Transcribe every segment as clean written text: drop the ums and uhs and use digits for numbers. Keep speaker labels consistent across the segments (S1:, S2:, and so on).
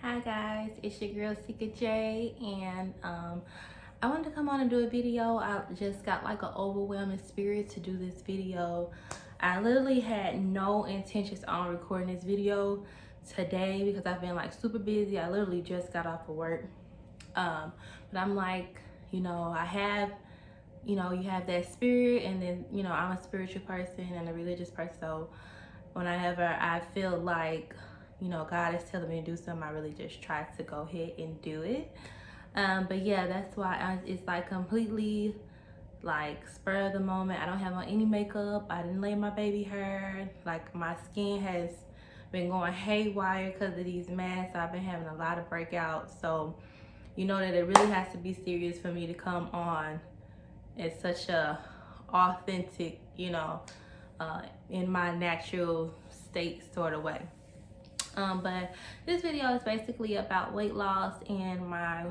S1: Hi guys, it's your girl Sika J, and I wanted to come on and do a video. I just got like an overwhelming spirit to do this video. I literally had no intentions on recording this video today because I've been like super busy. I literally just got off of work, but I'm like, I have, you have that spirit, and then I'm a spiritual person and a religious person. So whenever I feel like God is telling me to do something, I really just try to go ahead and do it. But yeah, that's why it's like completely like spur of the moment. I don't have on any makeup. I didn't lay my baby hair. Like my skin has been going haywire because of these masks. I've been having a lot of breakouts. So you know that it really has to be serious for me to come on in such a authentic, in my natural state sort of way. But this video is basically about weight loss and my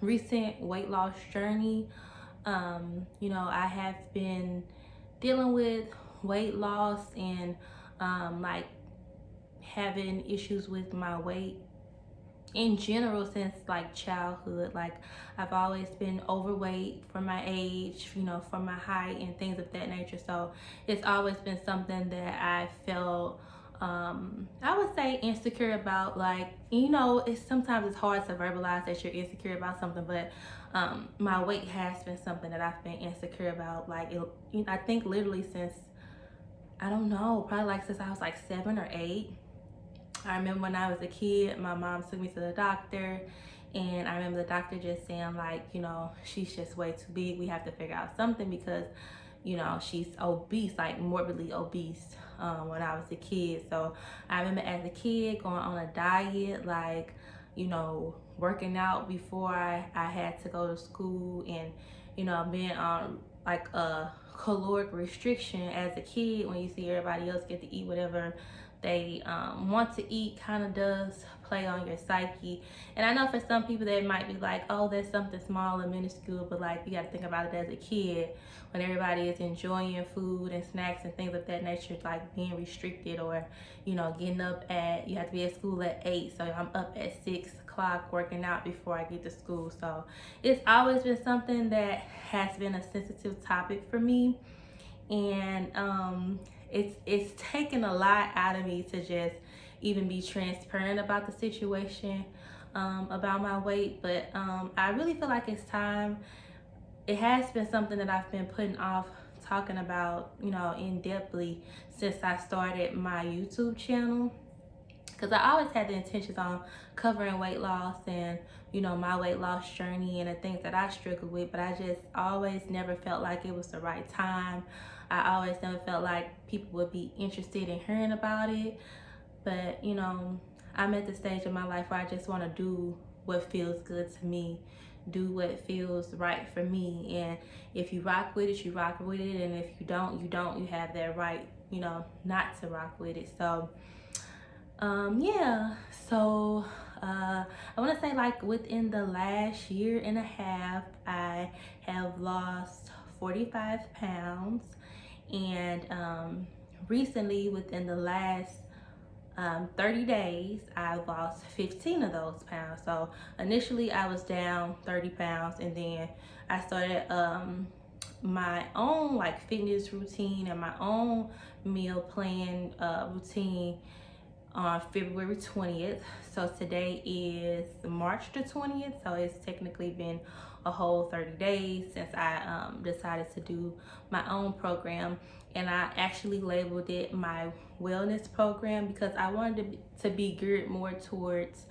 S1: recent weight loss journey. I have been dealing with weight loss and like having issues with my weight in general since like childhood. Like I've always been overweight for my age, for my height and things of that nature. So it's always been something that I felt I would say insecure about. Like, it's sometimes it's hard to verbalize that you're insecure about something, but my weight has been something that I've been insecure about. Like I think literally since, I don't know, probably like since I was like 7 or 8. I remember when I was a kid, my mom took me to the doctor, and I remember the doctor just saying, like, she's just way too big. We have to figure out something because, she's obese, like morbidly obese, when I was a kid. So I remember as a kid going on a diet, like, working out before I had to go to school, and, being on like a caloric restriction as a kid. When you see everybody else get to eat whatever they want to eat, kind of does play on your psyche. And I know for some people they might be like, oh, that's something small and minuscule, but like you got to think about it as a kid when everybody is enjoying food and snacks and things of that nature, like being restricted, or getting up at, you have to be at school at 8, so I'm up at 6 o'clock working out before I get to school. So it's always been something that has been a sensitive topic for me, and it's taken a lot out of me to just even be transparent about the situation, about my weight. But I really feel like it's time. It has been something that I've been putting off talking about, in depthly since I started my YouTube channel, because I always had the intentions on covering weight loss and my weight loss journey and the things that I struggled with, but I just always never felt like it was the right time. I always never felt like people would be interested in hearing about it. But I'm at the stage of my life where I just want to do what feels good to me, do what feels right for me. And if you rock with it, you rock with it, and if you don't, you don't. You have that right, not to rock with it. So yeah, so I want to say, like, within the last year and a half, I have lost 45 pounds. And recently, within the last 30 days, I lost 15 of those pounds. So initially I was down 30 pounds, and then I started my own like fitness routine and my own meal plan routine on February 20th. So today is March the 20th. So it's technically been a whole 30 days since I decided to do my own program. And I actually labeled it my wellness program because I wanted to be geared more towards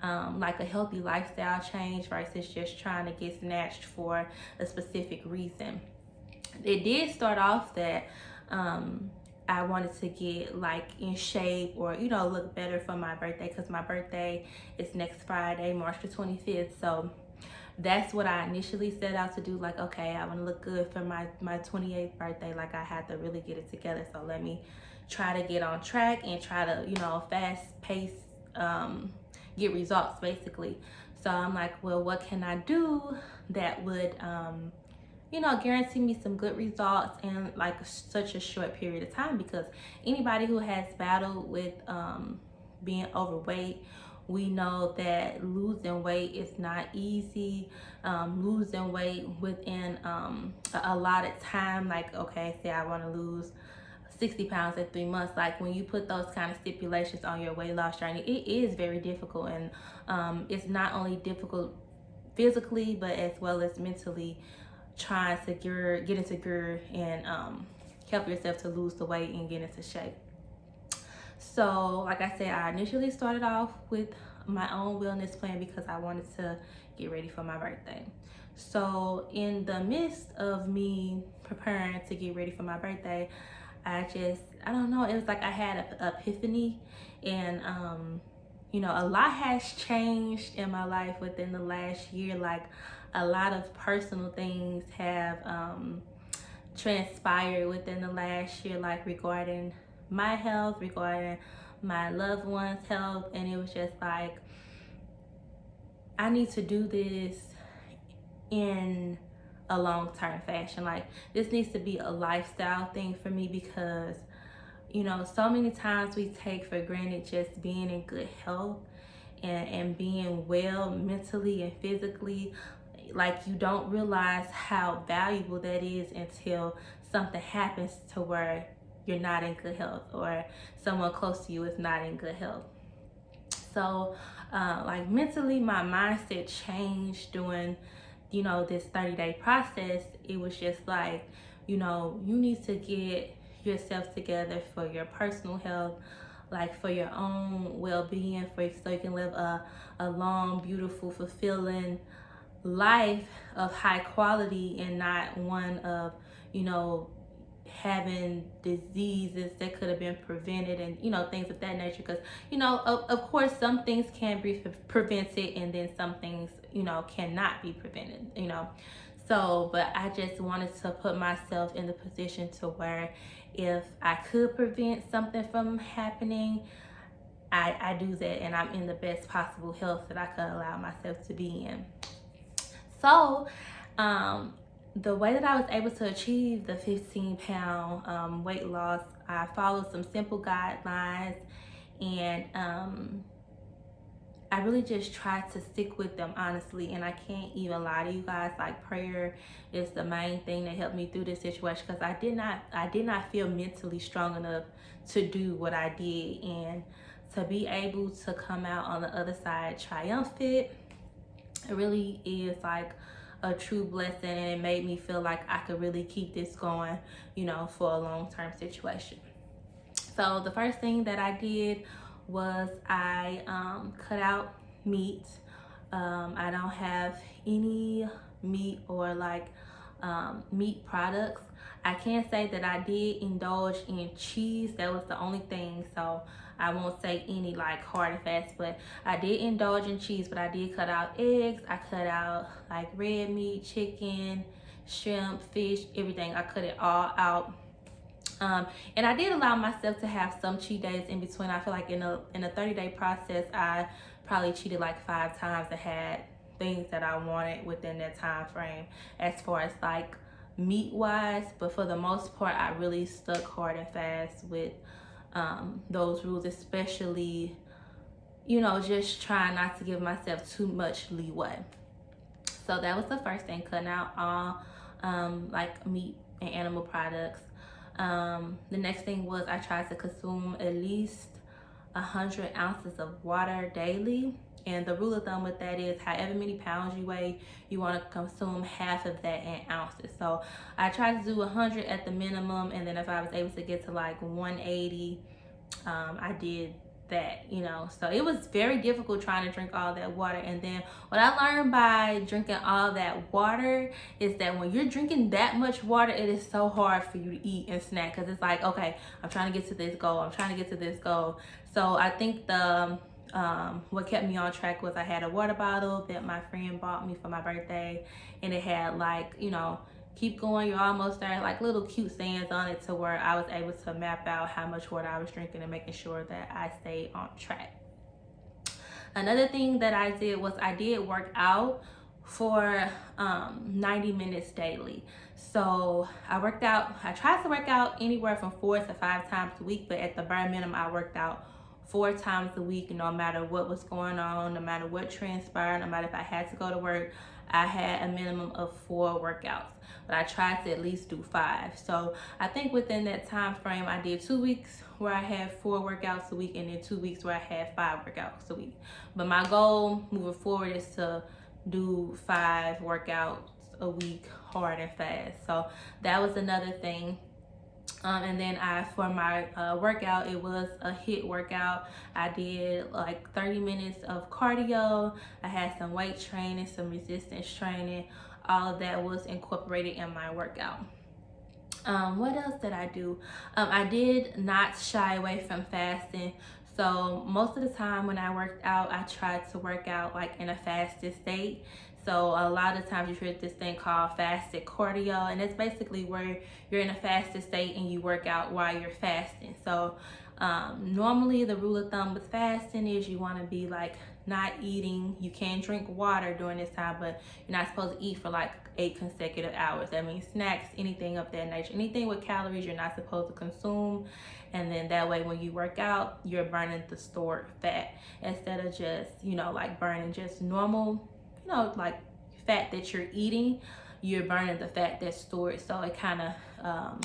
S1: like a healthy lifestyle change versus just trying to get snatched for a specific reason. It did start off that I wanted to get like in shape, or look better for my birthday, because my birthday is next Friday, March the 25th. So that's what I initially set out to do. Like, okay, I want to look good for my 28th birthday. Like, I had to really get it together. So let me try to get on track and try to fast pace, get results basically. So I'm like, well, what can I do that would guarantee me some good results in like such a short period of time? Because anybody who has battled with being overweight We know that losing weight is not easy. Losing weight within a lot of time, like, okay, say I want to lose 60 pounds in 3 months. Like, when you put those kind of stipulations on your weight loss journey, it is very difficult. And it's not only difficult physically, but as well as mentally, trying to get into gear and help yourself to lose the weight and get into shape. So like I said, I initially started off with my own wellness plan because I wanted to get ready for my birthday. So in the midst of me preparing to get ready for my birthday, I don't know, it was like I had an epiphany. And a lot has changed in my life within the last year. Like, a lot of personal things have transpired within the last year, like regarding my health, regarding my loved ones' health. And it was just like, I need to do this in a long-term fashion. Like, this needs to be a lifestyle thing for me, because so many times we take for granted just being in good health and being well mentally and physically. Like, you don't realize how valuable that is until something happens to where you're not in good health, or someone close to you is not in good health. So like, mentally, my mindset changed during this 30-day process. It was just like, you need to get yourself together for your personal health, like for your own well-being, so you can live a long, beautiful, fulfilling life of high quality, and not one of having diseases that could have been prevented, and things of that nature. Because of course, some things can be prevented, and then some things cannot be prevented. So, but I just wanted to put myself in the position to where, if I could prevent something from happening, I do that, and I'm in the best possible health that I could allow myself to be in. So the way that I was able to achieve the 15-pound weight loss, I followed some simple guidelines, and I really just tried to stick with them, honestly. And I can't even lie to you guys, like, prayer is the main thing that helped me through this situation, because I did not feel mentally strong enough to do what I did. And to be able to come out on the other side triumphant, it really is like a true blessing, and it made me feel like I could really keep this going, for a long-term situation. So the first thing that I did was I cut out meat. I don't have any meat or like meat products. I can say that I did indulge in cheese. That was the only thing. So I won't say any like hard and fast, but I did indulge in cheese. But I did cut out eggs. I cut out like red meat, chicken, shrimp, fish, everything. I cut it all out. And I did allow myself to have some cheat days in between. I feel like in a 30-day process, I probably cheated like 5 times and had things that I wanted within that time frame, as far as like meat wise. But for the most part, I really stuck hard and fast with those rules, especially just trying not to give myself too much leeway. So that was the first thing, cutting out all like meat and animal products. The next thing was I tried to consume at least 100 ounces of water daily. And the rule of thumb with that is, however many pounds you weigh, you want to consume half of that in ounces. So I tried to do 100 at the minimum, and then if I was able to get to like 180, I did that, So it was very difficult trying to drink all that water. And then what I learned by drinking all that water is that when you're drinking that much water, it is so hard for you to eat and snack, because it's like, okay, I'm trying to get to this goal, I'm trying to get to this goal. So I think the what kept me on track was I had a water bottle that my friend bought me for my birthday, and it had like, keep going, you're almost there, like little cute sayings on it, to where I was able to map out how much water I was drinking and making sure that I stayed on track. Another thing that I did was I did work out for 90 minutes daily. So I tried to work out anywhere from 4 to 5 times a week, but at the bare minimum, I worked out 4 times a week, no matter what was going on, no matter what transpired, no matter if I had to go to work. I had a minimum of 4 workouts, but I tried to at least do 5. So I think within that time frame, I did 2 weeks where I had 4 workouts a week, and then 2 weeks where I had 5 workouts a week. But my goal moving forward is to do 5 workouts a week, hard and fast. So that was another thing. And then for my workout, it was a HIIT workout. I did like 30 minutes of cardio. I had some weight training, some resistance training. All of that was incorporated in my workout. What else did I do? I did not shy away from fasting. So most of the time when I worked out, I tried to work out like in a fasted state. So a lot of times you hear this thing called fasted cardio, and it's basically where you're in a fasted state and you work out while you're fasting. So normally the rule of thumb with fasting is you want to be like not eating. You can drink water during this time, but you're not supposed to eat for like 8 consecutive hours. That means snacks, anything of that nature, anything with calories you're not supposed to consume. And then that way when you work out, you're burning the stored fat instead of just, like burning just normal, like fat that you're eating. You're burning the fat that's stored. So it kind of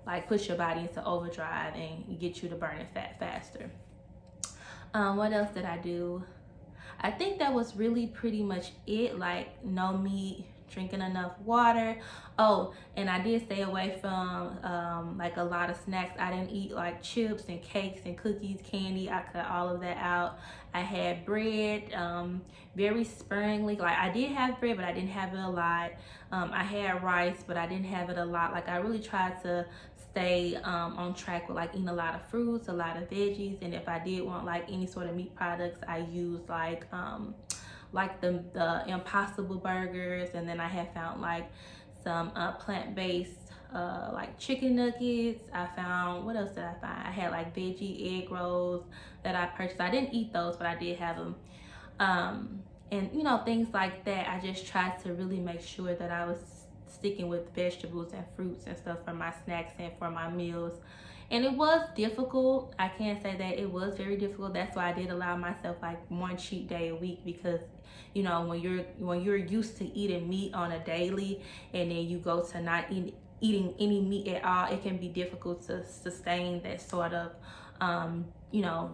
S1: like push your body into overdrive and get you to burning fat faster. What else did I do? I think that was really pretty much it. Like no meat, drinking enough water. Oh, and I did stay away from like a lot of snacks. I didn't eat like chips and cakes and cookies, candy. I cut all of that out. I had bread very sparingly. Like I did have bread, but I didn't have it a lot. I had rice, but I didn't have it a lot. Like I really tried to stay on track with like eating a lot of fruits, a lot of veggies, and if I did want like any sort of meat products, I used like the Impossible burgers, and then I had found like some plant-based like chicken nuggets. I found, what else did I find? I had like veggie egg rolls that I purchased. I didn't eat those, but I did have them. And things like that. I just tried to really make sure that I was sticking with vegetables and fruits and stuff for my snacks and for my meals. And it was difficult. I can't say that it was very difficult. That's why I did allow myself like 1 cheat day a week, because when you're used to eating meat on a daily and then you go to not eating any meat at all, it can be difficult to sustain that sort of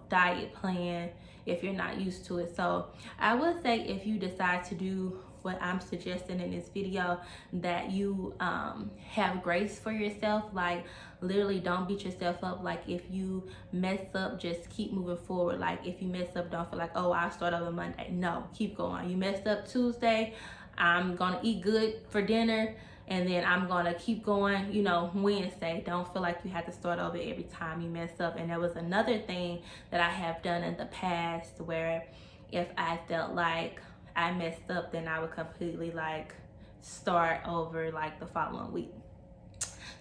S1: diet plan if you're not used to it. So I would say if you decide to do what I'm suggesting in this video, that you have grace for yourself. Like literally don't beat yourself up. Like if you mess up, just keep moving forward. Like if you mess up, don't feel like, oh, I'll start over Monday. No, keep going. You messed up Tuesday, I'm gonna eat good for dinner, and then I'm gonna keep going, Wednesday. Don't feel like you have to start over every time you mess up. And there was another thing that I have done in the past where if I felt like I messed up, then I would completely like start over like the following week.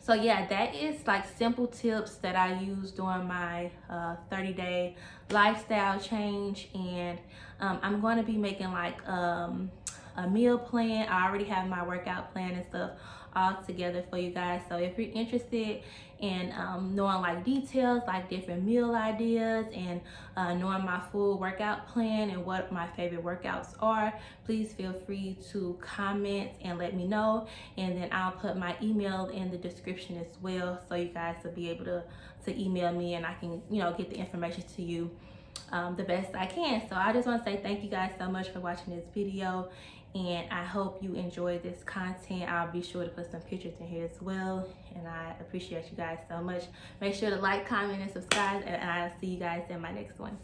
S1: So yeah, that is like simple tips that I use during my 30-day lifestyle change. And I'm going to be making like a meal plan. I already have my workout plan and stuff all together for you guys. So if you're interested in knowing like details, like different meal ideas, and knowing my full workout plan and what my favorite workouts are, please feel free to comment and let me know. And then I'll put my email in the description as well, so you guys will be able to email me and I can get the information to you the best I can. So I just want to say thank you guys so much for watching this video, and I hope you enjoy this content. I'll be sure to put some pictures in here as well, and I appreciate you guys so much. Make sure to like, comment, and subscribe, and I'll see you guys in my next one.